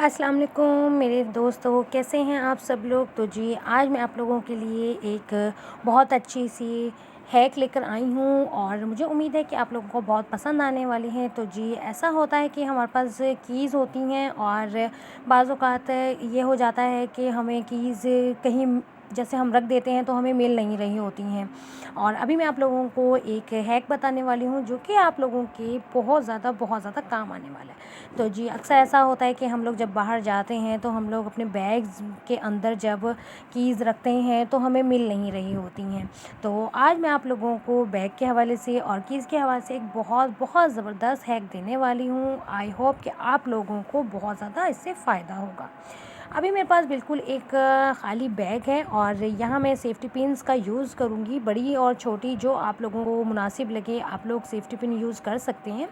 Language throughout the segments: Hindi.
अस्सलाम वालेकुम मेरे दोस्तों, कैसे हैं आप सब लोग। तो जी आज मैं आप लोगों के लिए एक बहुत अच्छी सी हैक लेकर आई हूँ और मुझे उम्मीद है कि आप लोगों को बहुत पसंद आने वाली हैं। तो जी ऐसा होता है कि हमारे पास कीज़ होती हैं और बाज़ औक़ात ये हो जाता है कि हमें कीज़ कहीं जैसे हम रख देते हैं तो हमें मिल नहीं रही होती हैं। और अभी मैं आप लोगों को एक हैक बताने वाली हूँ जो कि आप लोगों के बहुत ज़्यादा काम आने वाला है। तो जी अक्सर ऐसा होता है कि हम लोग जब बाहर जाते हैं तो हम लोग अपने बैग्स के अंदर जब कीज़ रखते हैं तो हमें मिल नहीं रही होती हैं। तो आज मैं आप लोगों को बैग के हवाले से और कीज़ के हवाले से एक बहुत ज़बरदस्त हैक देने वाली हूँ। आई होप कि आप लोगों को बहुत ज़्यादा इससे फ़ायदा होगा। अभी मेरे पास बिल्कुल एक ख़ाली बैग है और यहाँ मैं सेफ्टी पिन्स का यूज़ करूँगी, बड़ी और छोटी जो आप लोगों को मुनासिब लगे आप लोग सेफ्टी पिन यूज़ कर सकते हैं।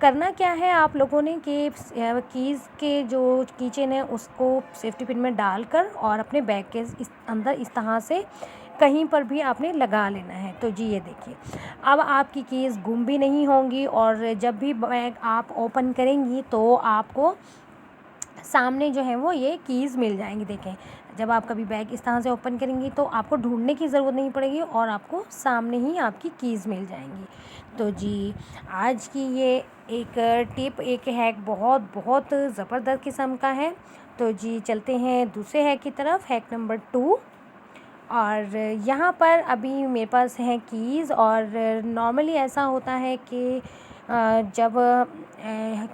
करना क्या है आप लोगों ने कि कीज़ के जो कीचेन है उसको सेफ्टी पिन में डालकर और अपने बैग के इस अंदर इस तरह से कहीं पर भी आपने लगा लेना है। तो जी ये देखिए, अब आपकी कीज़ गुम भी नहीं होंगी और जब भी बैग आप ओपन करेंगी तो आपको सामने जो है वो ये कीज़ मिल जाएंगी। देखें, जब आप कभी बैग इस तरह से ओपन करेंगी तो आपको ढूंढने की ज़रूरत नहीं पड़ेगी और आपको सामने ही आपकी कीज़ मिल जाएंगी। तो जी आज की ये एक टिप, एक हैक बहुत ज़बरदस्त किस्म का है। तो जी चलते हैं दूसरे हैक की तरफ, हैक नंबर 2। और यहाँ पर अभी मेरे पास है कीज़ और नॉर्मली ऐसा होता है कि जब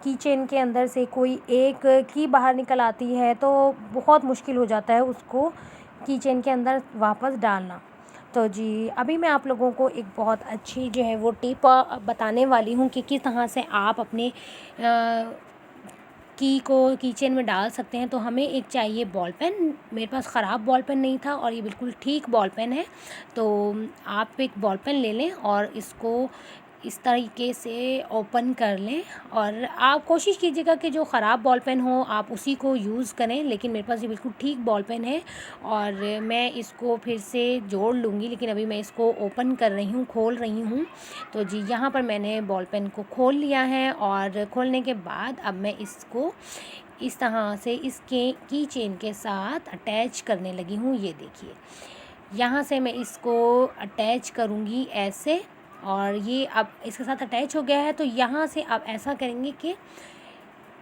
की चेन के अंदर से कोई एक की बाहर निकल आती है तो बहुत मुश्किल हो जाता है उसको की चेन के अंदर वापस डालना। तो जी अभी मैं आप लोगों को एक बहुत अच्छी जो है वो टिप बताने वाली हूँ कि किस तरह से आप अपने की को कीचेन में डाल सकते हैं। तो हमें एक चाहिए बॉल पेन। मेरे पास ख़राब बॉल पेन नहीं था और ये बिल्कुल ठीक बॉल पेन है। तो आप एक बॉल पेन ले लें और इसको इस तरीके से ओपन कर लें और आप कोशिश कीजिएगा कि जो ख़राब बॉल पेन हो आप उसी को यूज़ करें, लेकिन मेरे पास ये बिल्कुल ठीक बॉल पेन है और मैं इसको फिर से जोड़ लूँगी, लेकिन अभी मैं इसको ओपन कर रही हूँ, खोल रही हूँ। तो जी यहाँ पर मैंने बॉल पेन को खोल लिया है और खोलने के बाद अब मैं इसको इस तरह से इसके की चेन के साथ अटैच करने लगी हूँ। ये देखिए, यहाँ से मैं इसको अटैच करूँगी ऐसे और ये अब इसके साथ अटैच हो गया है। तो यहाँ से आप ऐसा करेंगे कि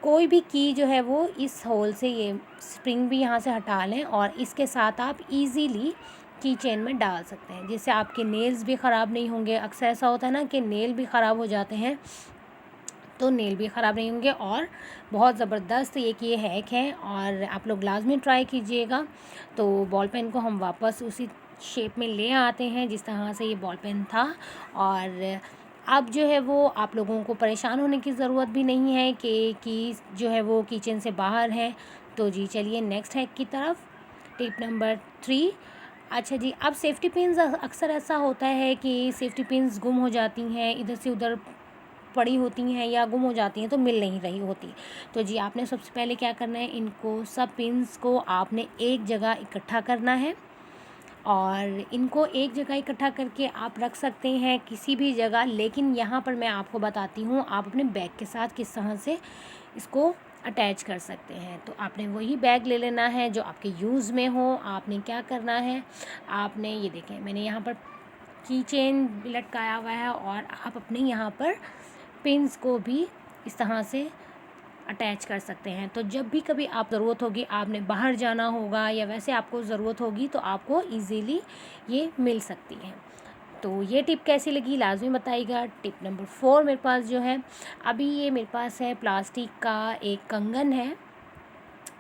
कोई भी की जो है वो इस होल से ये स्प्रिंग भी यहाँ से हटा लें और इसके साथ आप इजीली की चेन में डाल सकते हैं, जिससे आपके नेल्स भी ख़राब नहीं होंगे। अक्सर ऐसा होता है ना कि नेल भी ख़राब हो जाते हैं, तो नेल भी ख़राब नहीं होंगे। और बहुत ज़बरदस्त ये हैक है और आप लोग लाजमी ट्राई कीजिएगा। तो बॉल पेन को हम वापस उसी शेप में ले आते हैं जिस तरह से ये बॉल पेन था और अब जो है वो आप लोगों को परेशान होने की ज़रूरत भी नहीं है कि जो है वो किचन से बाहर है। तो जी चलिए नेक्स्ट हैक की तरफ, टिप नंबर 3। अच्छा जी, अब सेफ्टी पिन्स अक्सर ऐसा होता है कि सेफ्टी पिन्स गुम हो जाती हैं, इधर से उधर पड़ी होती हैं या गुम हो जाती हैं तो मिल नहीं रही होती। तो जी आपने सबसे पहले क्या करना है, इनको सब पिन्स को आपने एक जगह इकट्ठा करना है और इनको एक जगह इकट्ठा करके आप रख सकते हैं किसी भी जगह, लेकिन यहाँ पर मैं आपको बताती हूँ आप अपने बैग के साथ किस तरह से इसको अटैच कर सकते हैं। तो आपने वही बैग ले लेना है जो आपके यूज़ में हो। आपने क्या करना है, आपने ये देखें मैंने यहाँ पर की चेन लटकाया हुआ है और आप अपने यहाँ पर पिन्स को भी इस तरह से अटैच कर सकते हैं। तो जब भी कभी आप ज़रूरत होगी, आपने बाहर जाना होगा या वैसे आपको ज़रूरत होगी तो आपको इजीली ये मिल सकती है। तो ये टिप कैसी लगी लाजमी बताइएगा। टिप नंबर 4 मेरे पास जो है, अभी ये मेरे पास है प्लास्टिक का एक कंगन है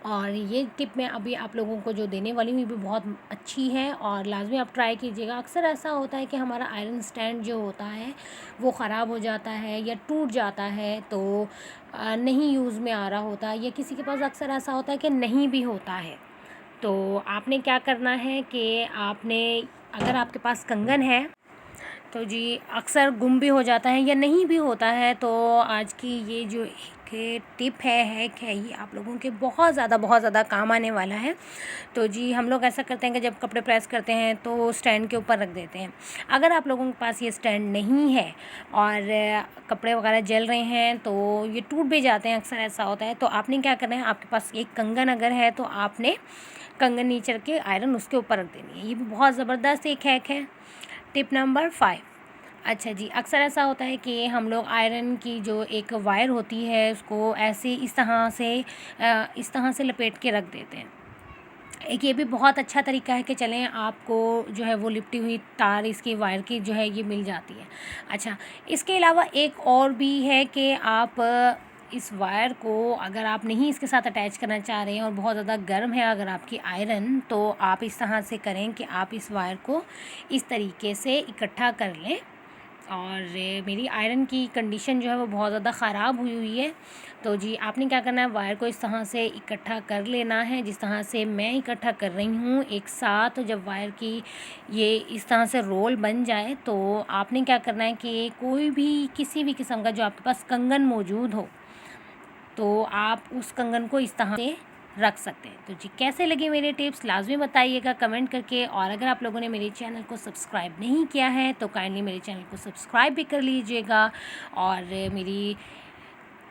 और ये टिप मैं अभी आप लोगों को जो देने वाली हूँ ये भी बहुत अच्छी है और लाजमी आप ट्राई कीजिएगा। अक्सर ऐसा होता है कि हमारा आयरन स्टैंड जो होता है वो ख़राब हो जाता है या टूट जाता है, तो नहीं यूज़ में आ रहा होता, या किसी के पास अक्सर ऐसा होता है कि नहीं भी होता है। तो आपने क्या करना है कि आपने, अगर आपके पास कंगन है तो जी अक्सर गुम भी हो जाता है या नहीं भी होता है, तो आज की ये जो के टिप है, हैक है, ये आप लोगों के बहुत ज़्यादा काम आने वाला है। तो जी हम लोग ऐसा करते हैं कि जब कपड़े प्रेस करते हैं तो स्टैंड के ऊपर रख देते हैं। अगर आप लोगों के पास ये स्टैंड नहीं है और कपड़े वगैरह जल रहे हैं तो ये टूट भी जाते हैं, अक्सर ऐसा होता है, तो आपने क्या करना है, आपके पास एक कंगन अगर है तो आपने कंगन नीचे रख के आयरन उसके ऊपर रख देनी है। ये भी बहुत ज़बरदस्त एक हैक है। Tip number 5। अच्छा जी, अक्सर ऐसा होता है कि हम लोग आयरन की जो एक वायर होती है उसको ऐसे इस तरह से लपेट के रख देते हैं। एक ये भी बहुत अच्छा तरीका है कि चलें आपको जो है वो लिपटी हुई तार इसकी वायर की जो है ये मिल जाती है। अच्छा, इसके अलावा एक और भी है कि आप इस वायर को अगर आप नहीं इसके साथ अटैच करना चाह रहे हैं और बहुत ज़्यादा गर्म है अगर आपकी आयरन, तो आप इस तरह से करें कि आप इस वायर को इस तरीके से इकट्ठा कर लें। और मेरी आयरन की कंडीशन जो है वो बहुत ज़्यादा ख़राब हुई है, तो जी आपने क्या करना है, वायर को इस तरह से इकट्ठा कर लेना है जिस तरह से मैं इकट्ठा कर रही हूँ एक साथ। जब वायर की ये इस तरह से रोल बन जाए तो आपने क्या करना है कि कोई भी किसी भी किस्म का जो आपके पास कंगन मौजूद हो तो आप उस कंगन को इस तरह से रख सकते हैं। तो जी कैसे लगे मेरे टिप्स लाजमी बताइएगा कमेंट करके। और अगर आप लोगों ने मेरे चैनल को सब्सक्राइब नहीं किया है तो काइंडली मेरे चैनल को सब्सक्राइब भी कर लीजिएगा और मेरी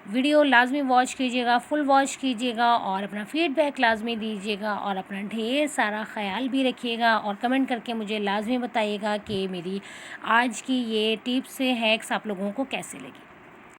वीडियो लाजमी वॉच कीजिएगा, फुल वॉच कीजिएगा और अपना फीडबैक लाजमी दीजिएगा और अपना ढेर सारा ख्याल भी रखिएगा और कमेंट करके मुझे लाजमी बताइएगा कि मेरी आज की ये टिप्स हैक्स आप लोगों को कैसे लगी।